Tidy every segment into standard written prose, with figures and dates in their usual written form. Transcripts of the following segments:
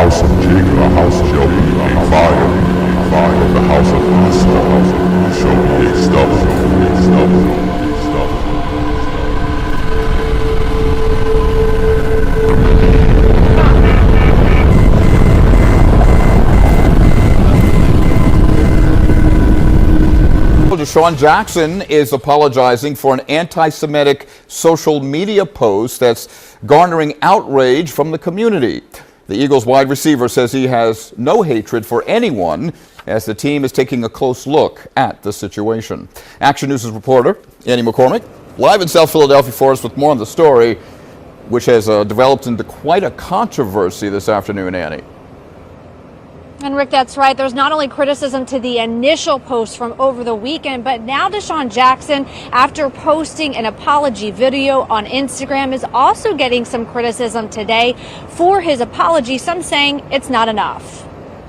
house of Jacob, the house shall be a fire, but the house of Esau shall be a stubble. Desean Jackson is apologizing for an anti-Semitic social media post that's garnering outrage from the community. The Eagles wide receiver says he has no hatred for anyone as the team is taking a close look at the situation. Action News' reporter Annie McCormick live in South Philadelphia for us with more on the story, which has developed into quite a controversy this afternoon, Annie. And Rick, that's right. There's not only criticism to the initial post from over the weekend, but now Desean Jackson, after posting an apology video on Instagram, is also getting some criticism today for his apology, some saying it's not enough.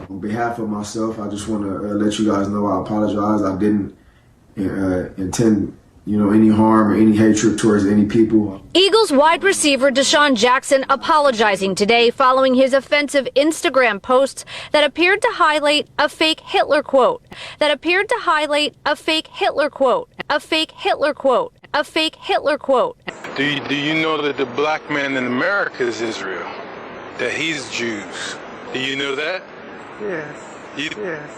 On behalf of myself, I just want to let you guys know I apologize. I didn't intend any harm or any hatred towards any people. Eagles wide receiver Desean Jackson apologizing today following his offensive Instagram posts that appeared to highlight a fake Hitler quote. A fake Hitler quote. Do you know that the black man in America is Israel? That he's Jews? Do you know that? Yes. Yes.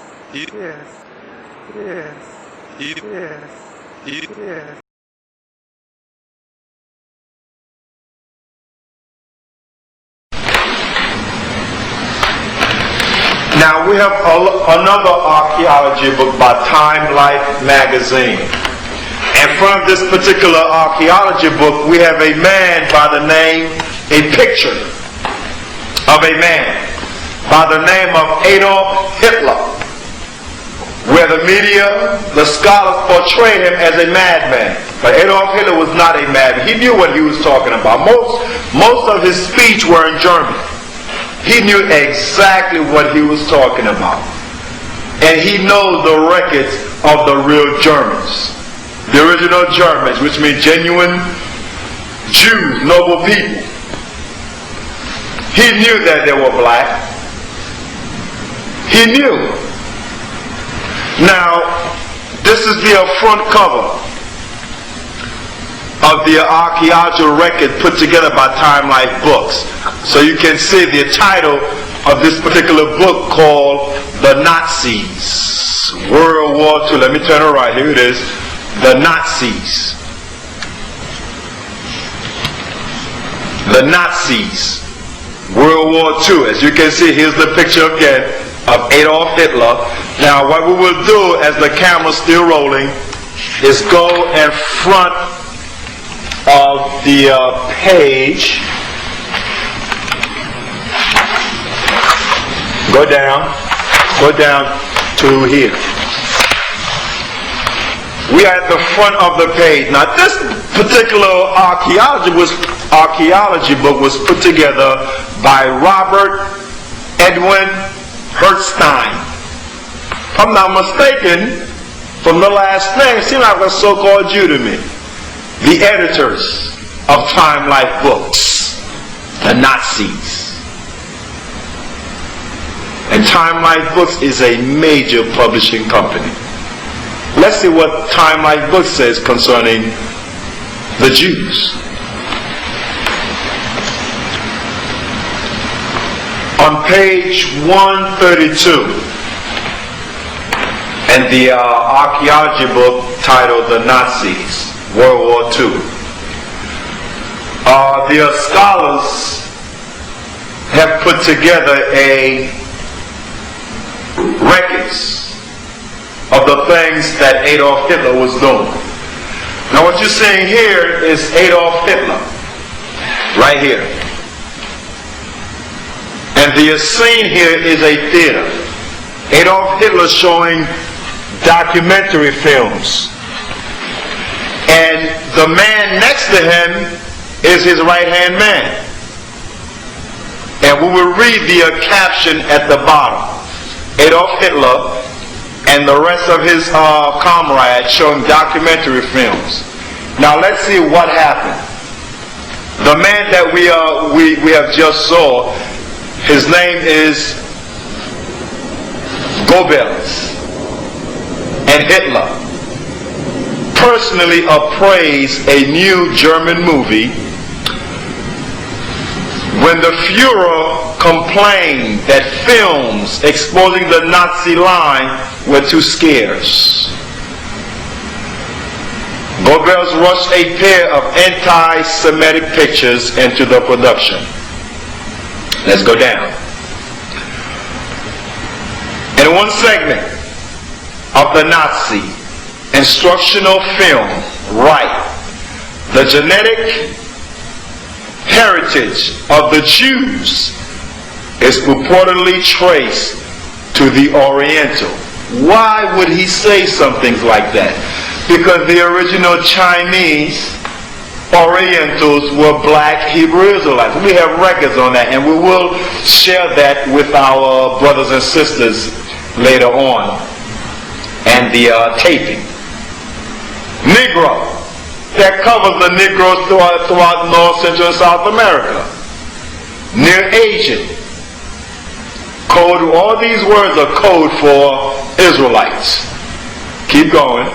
Now we have another archaeology book by Time Life magazine. And from this particular archaeology book, we have a man by the name, a picture of a man by the name of Adolf Hitler, where the media, the scholars portrayed him as a madman. But Adolf Hitler was not a madman. He knew what he was talking about. Most of his speech were in German. He knew exactly what he was talking about. And he knows the records of the real Germans. The original Germans, which means genuine Jews, noble people. He knew that they were black. He knew. Now, this is the front cover of the archaeological record put together by Time Life Books. So you can see the title of this particular book called The Nazis, World War II. Let me turn it right. Here it is. The Nazis. The Nazis, World War II. As you can see, here's the picture again of Adolf Hitler. Now what we will do, as the camera's still rolling, is go in front of the page. Go down to here. We are at the front of the page. Now this particular archaeology book was put together by Robert Edwin Hertzstein. If I'm not mistaken, from the last name, it seems like a so-called Jew to me. The editors of Time Life Books, the Nazis. And Time Life Books is a major publishing company. Let's see what Time Life Books says concerning the Jews. On page 132, in the archaeology book titled The Nazis, World War II, the scholars have put together a records of the things that Adolf Hitler was doing. Now what you're seeing here is Adolf Hitler, right here. And the scene here is a theater. Adolf Hitler showing documentary films. And the man next to him is his right-hand man. And we will read the caption at the bottom. Adolf Hitler and the rest of his comrades showing documentary films. Now let's see what happened. The man that we have just saw, His name is Goebbels, and Hitler personally appraised a new German movie when the Fuhrer complained that films exposing the Nazi line were too scarce. Goebbels rushed a pair of anti-Semitic pictures into the production. Let's go down. In one segment of the Nazi instructional film, right, the genetic heritage of the Jews is purportedly traced to the Oriental. Why would he say some things like that? Because the original Chinese Orientals were black Hebrew Israelites. We have records on that, and we will share that with our brothers and sisters later on, and the taping. Negro, that covers the Negroes throughout North, Central, and South America. Near Asian, code, all these words are code for Israelites. Keep going.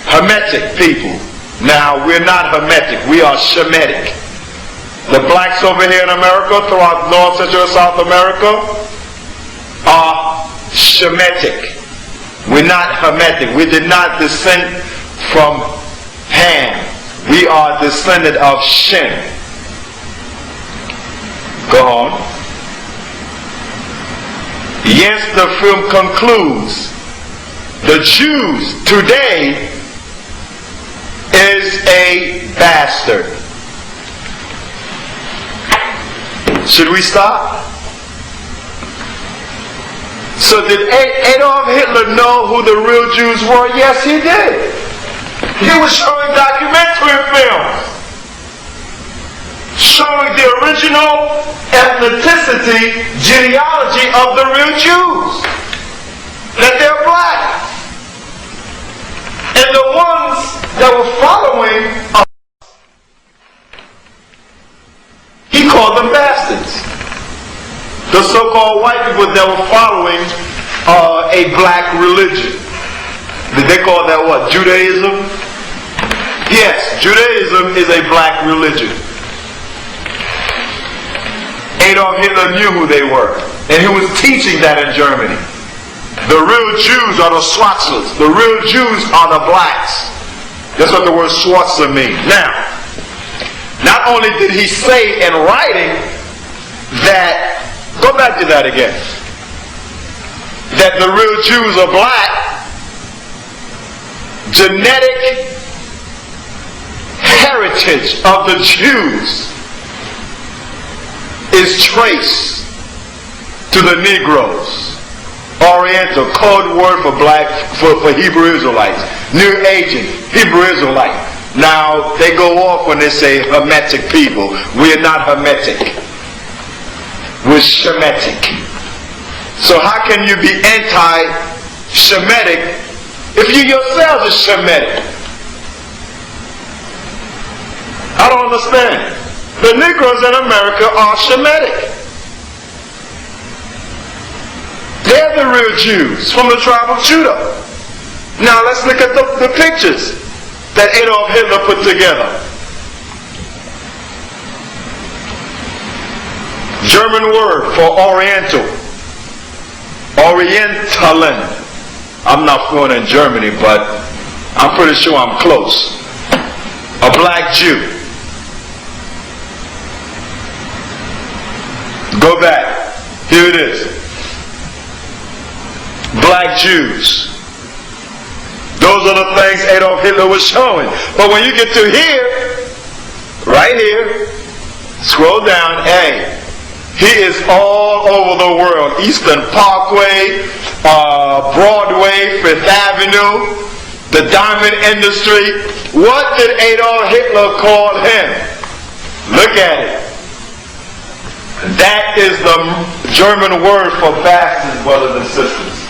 Hermetic people. Now, we're not Hermetic, we are Shemitic. The blacks over here in America, throughout North, Central, and South America, are Shemitic. We're not Hermetic. We did not descend from Ham. We are descended of Shem. Go on. Yes, the film concludes, the Jews today is a bastard. Should we stop? So did Adolf Hitler know who the real Jews were? Yes, he did. He was showing documentary films, showing the original ethnicity, genealogy of the real Jews, that they're black. And the ones that were following us, he called them bastards. The so-called white people that were following a black religion. Did they call that what? Judaism? Yes, Judaism is a black religion. Adolf Hitler knew who they were, and he was teaching that in Germany. The real Jews are the Schwarzers. The real Jews are the blacks. That's what the word Schwarzer means. Now, not only did he say in writing that, go back to that again, that the real Jews are black, genetic heritage of the Jews is traced to the Negroes. Oriental, code word for black, for Hebrew Israelites. Near Asian, Hebrew Israelite. Now, they go off when they say Hermetic people. We're not Hermetic. We're Shemitic. So how can you be anti-Shemitic if you yourselves are Shemitic? I don't understand. The Negroes in America are Shemitic. They're the real Jews from the tribe of Judah. Now let's look at the pictures that Adolf Hitler put together. German word for Oriental. Orientalen. I'm not fluent in Germany, but I'm pretty sure I'm close. A black Jew. Go back. Here it is. Black Jews. Those are the things Adolf Hitler was showing. But when you get to here, right here, scroll down, hey, he is all over the world. Eastern Parkway, Broadway, Fifth Avenue, the diamond industry. What did Adolf Hitler call him? Look at it. That is the German word for bastards, brothers and sisters.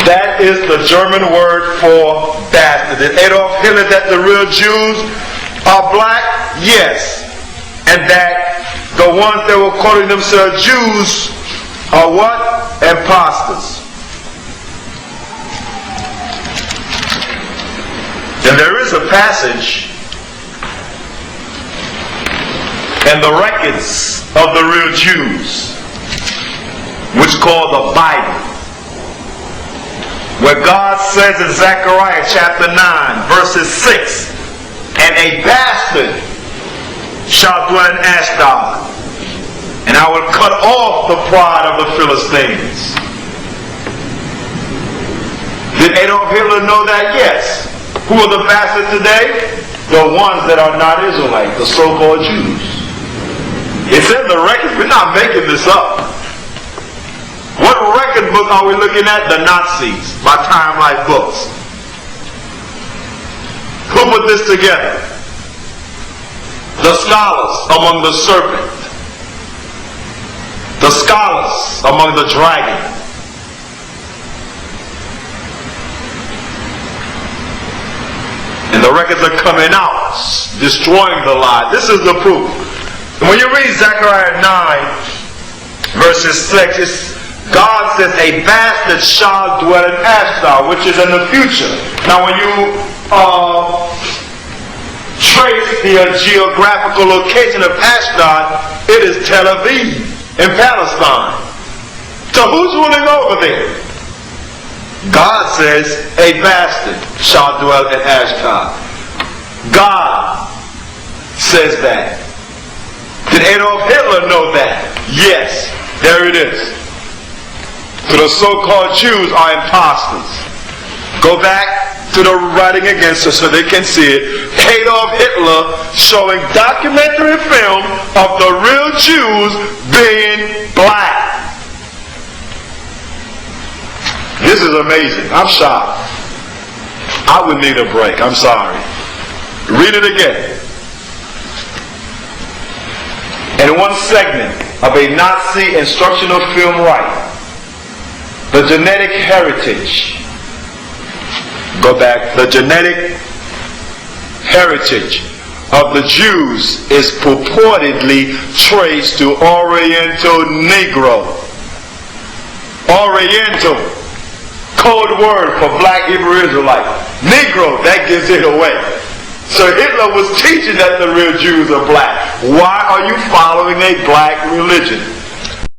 That is the German word for bastard. Did Adolf Hitler that the real Jews are black? Yes. And that the the ones that were calling themselves Jews are what? Imposters. And there is a passage in the records of the real Jews, which called the Bible, where God says in Zechariah chapter 9 verses 6, and a bastard shall dwell in Ashdod, and I will cut off the pride of the Philistines. Did Adolf Hitler know that? Yes. Who are the bastards today? The ones that are not Israelites, the so-called Jews. It's in the records. We're not making this up. What record book are we looking at? The Nazis, by Time Life Books. Who put this together? The scholars among the serpent. The scholars among the dragon. And the records are coming out, destroying the lie. This is the proof. When you read Zechariah 9, verses 6, God says, a bastard shall dwell in Ashdod, which is in the future. Now when you trace the geographical location of Ashdod, it is Tel Aviv in Palestine. So who's ruling over there? God says, a bastard shall dwell in Ashdod. God says that. Did Adolf Hitler know that? Yes. There it is. So the so-called Jews are imposters. Go back to the writing against us so they can see it. Adolf Hitler showing documentary film of the real Jews being black. This is amazing. I'm shocked. I would need a break. I'm sorry. Read it again. In one segment of a Nazi instructional film right, the genetic heritage, go back, the genetic heritage of the Jews is purportedly traced to Oriental Negro. Oriental, code word for black Hebrew Israelite. Negro, that gives it away. So Hitler was teaching that the real Jews are black. Why are you following a black religion?